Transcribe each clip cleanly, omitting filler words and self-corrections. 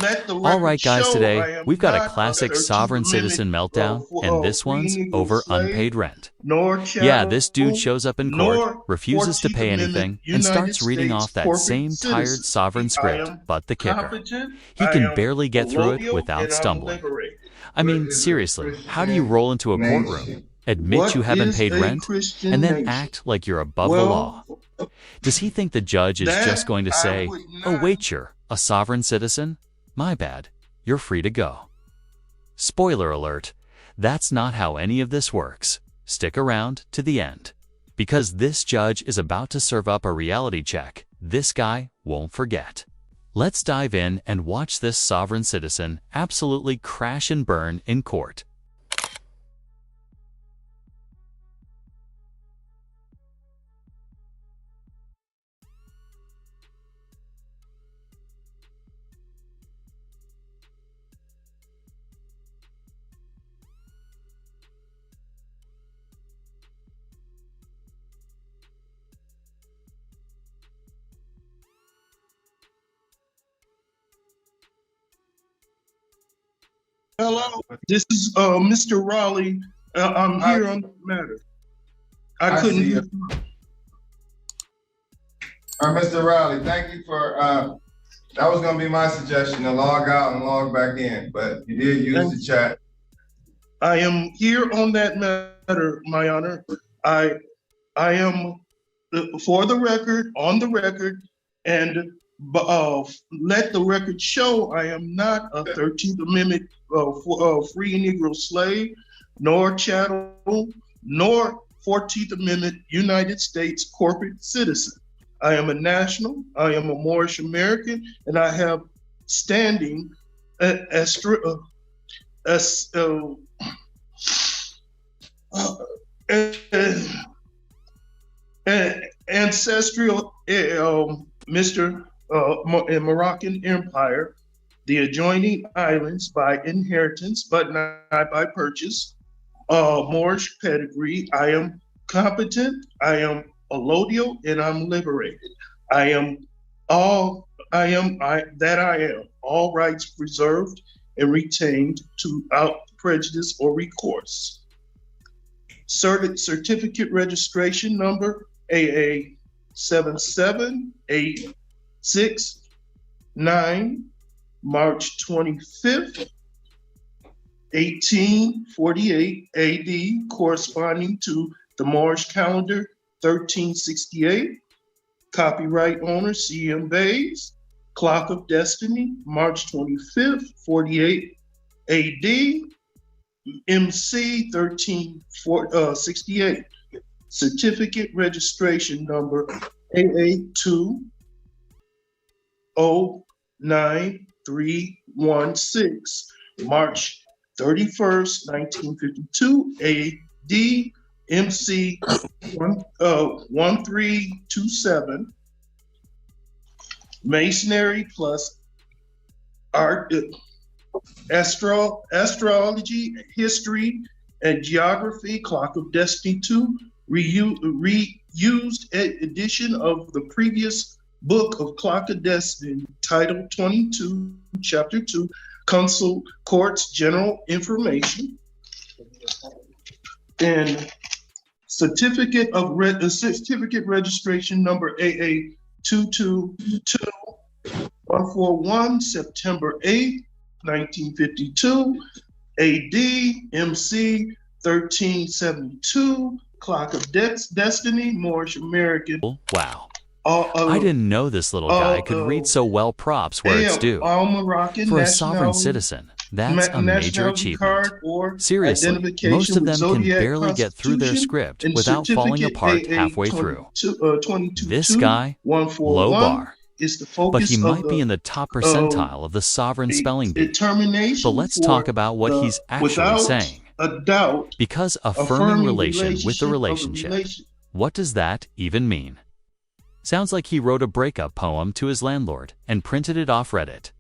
let the Alright record guys, show today I am we've got a not a classic 13th sovereign Amendment citizen meltdown, and this free one's Negro over slave, unpaid rent. nor Yeah, this dude chattel, shows up in court, nor refuses to 14th pay Amendment anything, and United starts reading off States that corporate same tired citizen. sovereign I script, am but the kicker. competent, He I can am barely get through it colonial, without and I'm stumbling. liberated. I What mean, is a seriously, how do you Christian roll into a courtroom, nation? admit you What haven't is paid a rent, and Christian then nation? act like you're above the law? Well, Does he think the judge is just that going to I say, would "Oh not. wait, you're a sovereign citizen? My bad, you're free to go"? Spoiler alert, that's not how any of this works. Stick around to the end, because this judge is about to serve up a reality check this guy won't forget. Let's dive in and watch this sovereign citizen absolutely crash and burn in court. Hello, this is Mr. Raleigh. I'm here on the matter. I couldn't see hear. you. All right, Mr. Riley, thank you for, that was gonna be my suggestion, to log out and log back in, but you did use the chat. I am here on that matter, my honor. I am, for the record, on the record, and let the record show I am not a 13th Amendment free Negro slave, nor chattel, nor 14th Amendment United States corporate citizen. I am a national, I am a Moorish American, and I have standing ancestral Mr. Moroccan Empire, the adjoining islands by inheritance, but not by purchase. Moorish pedigree. I am competent. I am allodial, and I'm liberated. I am all. I am. I am. All rights preserved and retained without prejudice or recourse. Certificate registration number AA 77869, March 25th, 1848 AD, corresponding to the Moorish calendar 1368. Copyright owner C.M. Bays. Clock of Destiny, March 25th, 48 AD. MC 1368. Certificate registration number AA209316, March 31st, 1952, AD, MC 1327. Masonry plus art, astrology, history, and geography. Clock of Destiny 2, reused edition of the previous book of Clock of Destiny, Title 22, Chapter 2, Consul Courts General Information, and certificate registration number AA 222141, September 8th, 1952, AD, MC 1372, Clock of Destiny, Moorish American. Wow. I didn't know this little guy could read so well. Props where it's due. For a sovereign citizen, that's a major achievement. Seriously, most of them can barely get through their script without falling apart halfway through. This guy, low bar. But he might be in the top percentile of the sovereign spelling bee. But let's talk about what he's actually saying. Because affirming relation with the relationship. What does that even mean? Sounds like he wrote a breakup poem to his landlord and printed it off Reddit.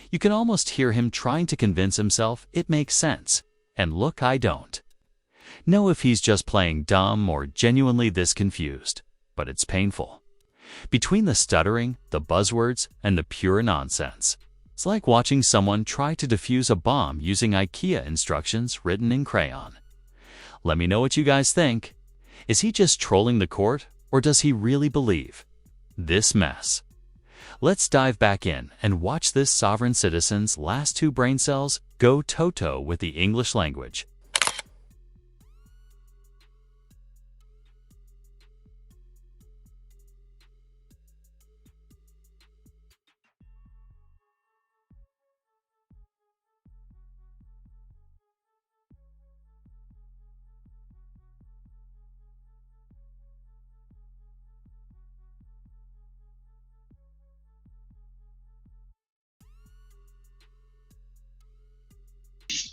You can almost hear him trying to convince himself it makes sense. And look, I don't know if he's just playing dumb or genuinely this confused, but it's painful. Between the stuttering, the buzzwords, and the pure nonsense, It's like watching someone try to defuse a bomb using IKEA instructions written in crayon. Let me know what you guys think. Is he just trolling the court, or does he really believe this mess? Let's dive back in and watch this sovereign citizen's last 2 brain cells go toe-to-toe with the English language.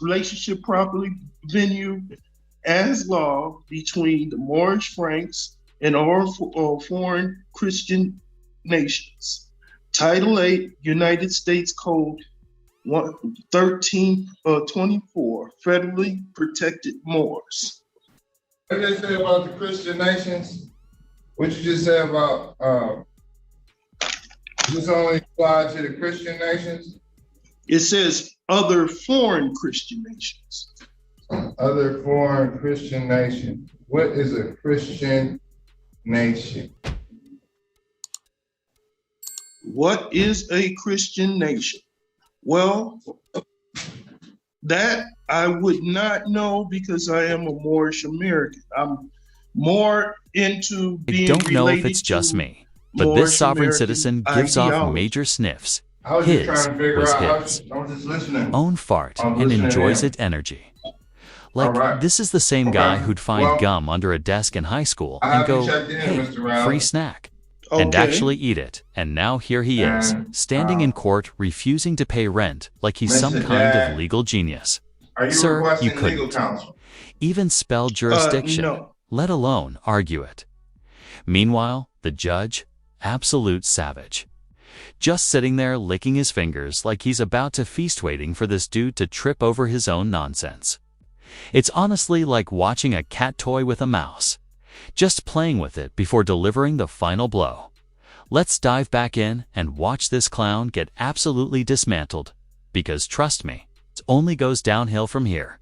Relationship properly venue as law between the Moorish Franks and all foreign Christian nations. Title 8, United States Code 1324, federally protected Moors. What did they say about the Christian nations? What you just said about this only apply to the Christian nations? It says other foreign Christian nations. Other foreign Christian nation. What is a Christian nation? What is a Christian nation? Well, that I would not know because I am a Moorish American. I'm more into being I don't know if it's just me, but Moorish this sovereign American citizen gives off ideology. major sniffs. I was just His trying to figure was out. his I was just listening. own fart I'm and listening enjoys in. its energy. Like, All right. this is the same guy Okay. who'd find Well, gum under a desk in high school I and have you go, checked in, hey, Mr. Rowley. free snack, and Okay. actually eat it. And now here he is, And, standing in court refusing to pay rent like he's some Mr. kind Dad, of legal genius. Are you Sir, requesting you legal couldn't counsel? even spell jurisdiction, No. let alone argue it. Meanwhile, the judge, absolute savage. Just sitting there licking his fingers like he's about to feast waiting for this dude to trip over his own nonsense. It's honestly like watching a cat toy with a mouse, just playing with it before delivering the final blow. Let's dive back in and watch this clown get absolutely dismantled, because trust me, it only goes downhill from here.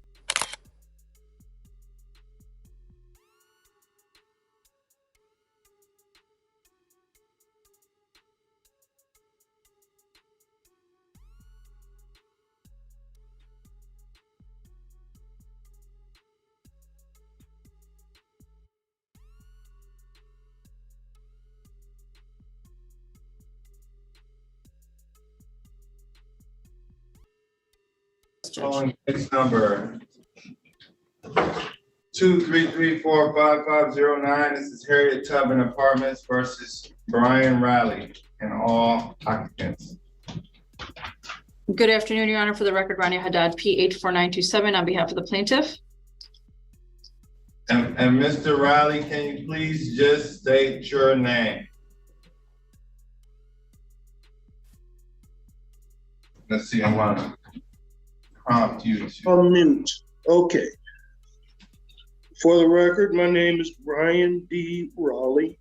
On case number 233455509. This is Harriet Tubman Apartments versus Brian Riley and all occupants. Good afternoon, Your Honor. For the record, Rania Haddad, P84927 on behalf of the plaintiff. And Mr. Riley, can you please just state your name? Let's see, I'm gonna prompt you to. A minute. Okay. For the record, my name is Brian D. Raleigh.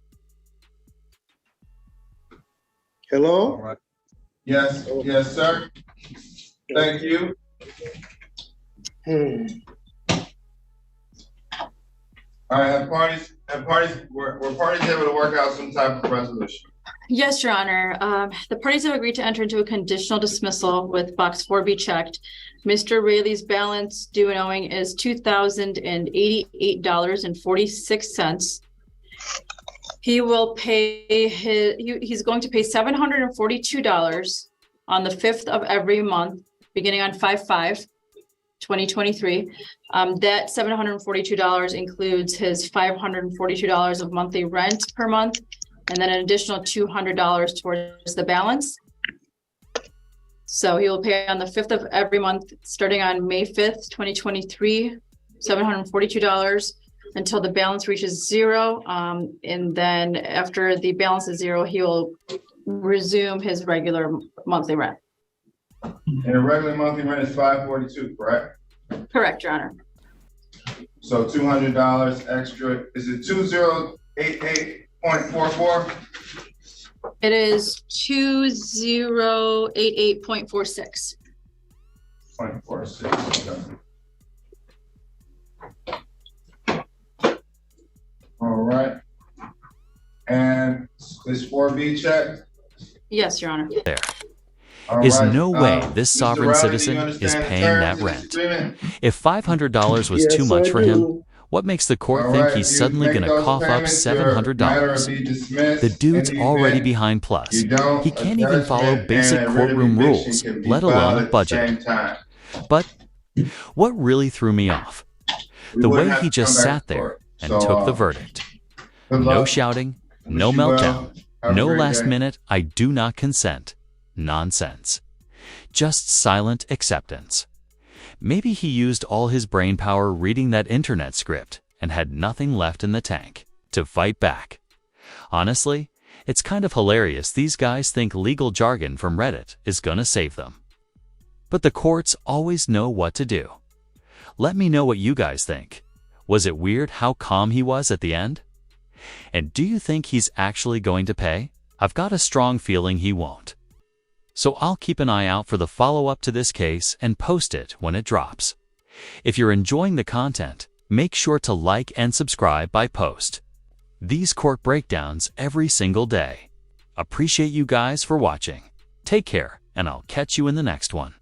Hello? All right. Yes, yes, sir. Thank you. All right, were parties able to work out some type of resolution? Yes, Your Honor. The parties have agreed to enter into a conditional dismissal with box 4B checked. Mr. Raley's balance due and owing is $2,088.46. He will pay he's going to pay $742 on the 5th of every month, beginning on 5/5/2023. That $742 includes his $542 of monthly rent per month, and then an additional $200 towards the balance. So he will pay on the 5th of every month, starting on May 5th, 2023, $742 until the balance reaches zero. And then after the balance is zero, he will resume his regular monthly rent. And the regular monthly rent is $542, correct? Correct, Your Honor. So $200 extra. Is it 2088.44? It is 2088.46. 0.46. Okay. All right. And is 4B checked? Yes, Your Honor. There All is right. no way this Mr. sovereign Rowley, do citizen you is understand the paying terms that of this rent. agreement? If $500 was Yes, too much I for him, do. what makes the court All think right, he's if you suddenly make going to those cough up payments, your matter will $700? be dismissed. The dude's In the already event behind plus. you don't, He can't even follow judgment basic and a writ of courtroom eviction rules, can be let filed alone at the budget. same time. But what really threw me off? We The wouldn't way have he to come just back sat to there court. and So, took the verdict. good No luck. shouting, Wish no you well. meltdown, Have a no great last day. minute, I do not consent. Nonsense. Just silent acceptance. Maybe he used all his brain power reading that internet script and had nothing left in the tank to fight back. Honestly, it's kind of hilarious these guys think legal jargon from Reddit is gonna save them. But the courts always know what to do. Let me know what you guys think. Was it weird how calm he was at the end? And do you think he's actually going to pay? I've got a strong feeling he won't. So I'll keep an eye out for the follow-up to this case and post it when it drops. If you're enjoying the content, make sure to like and subscribe by post. These court breakdowns every single day. Appreciate you guys for watching. Take care, and I'll catch you in the next one.